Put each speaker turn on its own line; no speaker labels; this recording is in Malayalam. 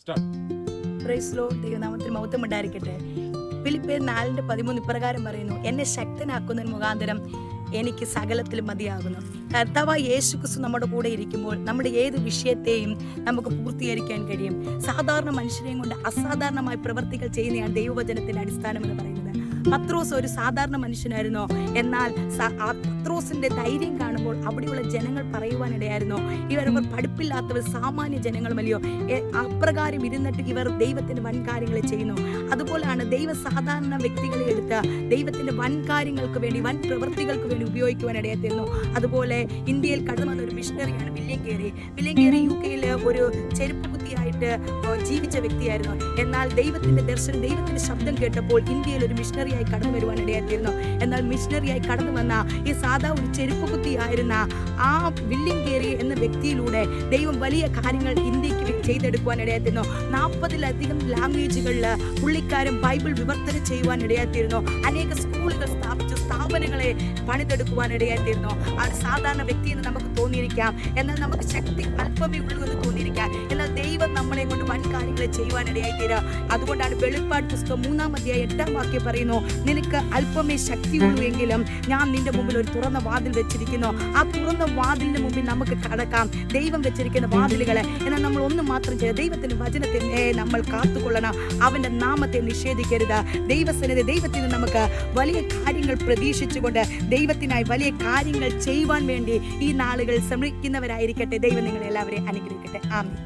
Praise Lord. ദൈവനാമത്തിന് മഹത്വം ഉണ്ടായിരിക്കട്ടെ. ഫിലിപ്പിയർ 4:13 ഇപ്രകാരം പറയുന്നു, എന്നെ ശക്തനാക്കുന്നതിന് മുഖാന്തരം എനിക്ക് സകലത്തിലും മതിയാകുന്നു. കർത്താവായ യേശു ക്രിസ്തു നമ്മുടെ കൂടെ ഇരിക്കുമ്പോൾ നമ്മുടെ ഏത് വിഷയത്തെയും നമുക്ക് പൂർത്തീകരിക്കാൻ കഴിയും. സാധാരണ മനുഷ്യരെയും കൊണ്ട് അസാധാരണമായ പ്രവർത്തികൾ ചെയ്യുന്നതാണ് ദൈവവചനത്തിന്റെ അടിസ്ഥാനം എന്ന് പറയുന്നത്. പത്രോസ് ഒരു സാധാരണ മനുഷ്യനായിരുന്നോ? എന്നാൽ പത്രോസിന്റെ ധൈര്യം കാണുമ്പോൾ അവിടെയുള്ള ജനങ്ങൾ പറയുവാനിടയായിരുന്നോ, ഇവർ പഠിപ്പില്ലാത്തവർ, സാമാന്യ ജനങ്ങളുമല്ലയോ, അപ്രകാരം ഇരുന്നിട്ട് ഇവർ ദൈവത്തിന്റെ വൻ കാര്യങ്ങളെ ചെയ്യുന്നു. അതുപോലെയാണ് ദൈവ സാധാരണ വ്യക്തികളെ എടുത്ത് ദൈവത്തിന്റെ വൻ കാര്യങ്ങൾക്ക് വേണ്ടി, വൻ പ്രവൃത്തികൾക്ക് വേണ്ടി ഉപയോഗിക്കുവാനിടയായിരുന്നു. അതുപോലെ ഇന്ത്യയിൽ കടന്നു വന്ന ഒരു മിഷണറിയാണ് വില്യം കേറി. UK ഒരു ചെരുപ്പ് കുത്തിയായിട്ട് ജീവിച്ച വ്യക്തിയായിരുന്നു. എന്നാൽ ദൈവത്തിന്റെ ദർശനം, ദൈവത്തിന്റെ ശബ്ദം കേട്ടപ്പോൾ ഇന്ത്യയിൽ ഒരു മിഷണറിയായി കടന്നു വരുവാനിടയായിരുന്നു. എന്നാൽ മിഷണറിയായി കടന്നു വന്ന ഈ സാധാ ഒരു ചെരുപ്പ് കുത്തിയായിരുന്ന ആ വില്യം കേറി എന്ന വ്യക്തിയിലൂടെ ദൈവം വലിയ കാര്യങ്ങൾ ഇന്ത്യക്ക് ചെയ്തെടുക്കുവാനിടയായിരുന്നു. 40-ലധികം ലാംഗ്വേജുകളിൽ പുള്ളിക്കാരൻ ബൈബിൾ വിവർത്തനം ചെയ്യുവാനിടയായിരുന്നു. അനേക സ്കൂളുകൾ സ്ഥാപിച്ചു, സ്ഥാപനങ്ങളെ പണിതെടുക്കുവാനിടയായിരുന്നു. ആ സാധാരണ വ്യക്തി എന്ന് നമുക്ക് തോന്നിയിരിക്കാം, എന്നാൽ നമുക്ക് ശക്തി അല്പമേ ഉള്ളൂ എന്ന് തോന്നിയിരിക്കാം. എന്നാൽ ദൈവം നമ്മളെ കൊണ്ട് വൻ കാര്യങ്ങളെ ചെയ്യുവാനിടയായിത്തീരാം. അതുകൊണ്ടാണ് വെളിപ്പാട് പുസ്തകം 3:8 പറയുന്നു, നിനക്ക് അല്പമേ ശക്തിയുള്ളൂ എങ്കിലും ഞാൻ നിന്റെ മുമ്പിൽ ഒരു തുറന്ന വാതിൽ വെച്ചിരിക്കുന്നു. ആ തുറന്ന വാതിലിന് മുമ്പിൽ നമുക്ക് കടക്കാം, ദൈവം വെച്ചിരിക്കുന്ന വാതിലുകളെ. എന്നാൽ നമ്മൾ ഒന്നും മാത്രം ചെയ്യുക, ദൈവത്തിന്റെ വചനത്തെ നമ്മൾ കാത്തുകൊള്ളണം, അവന്റെ നാമത്തെ നിഷേധിക്കരുത്. ദൈവത്തിന് നമുക്ക് വലിയ കാര്യങ്ങൾ പ്രതീക്ഷിച്ചുകൊണ്ട് ദൈവത്തിനായി വലിയ കാര്യങ്ങൾ ചെയ്യുവാൻ വേണ്ടി ഈ നാളുകൾ ശ്രമിക്കുന്നവരായിരിക്കട്ടെ. ദൈവം നിങ്ങളെല്ലാവരെയും അനുഗ്രഹിക്കട്ടെ. ആമേൻ.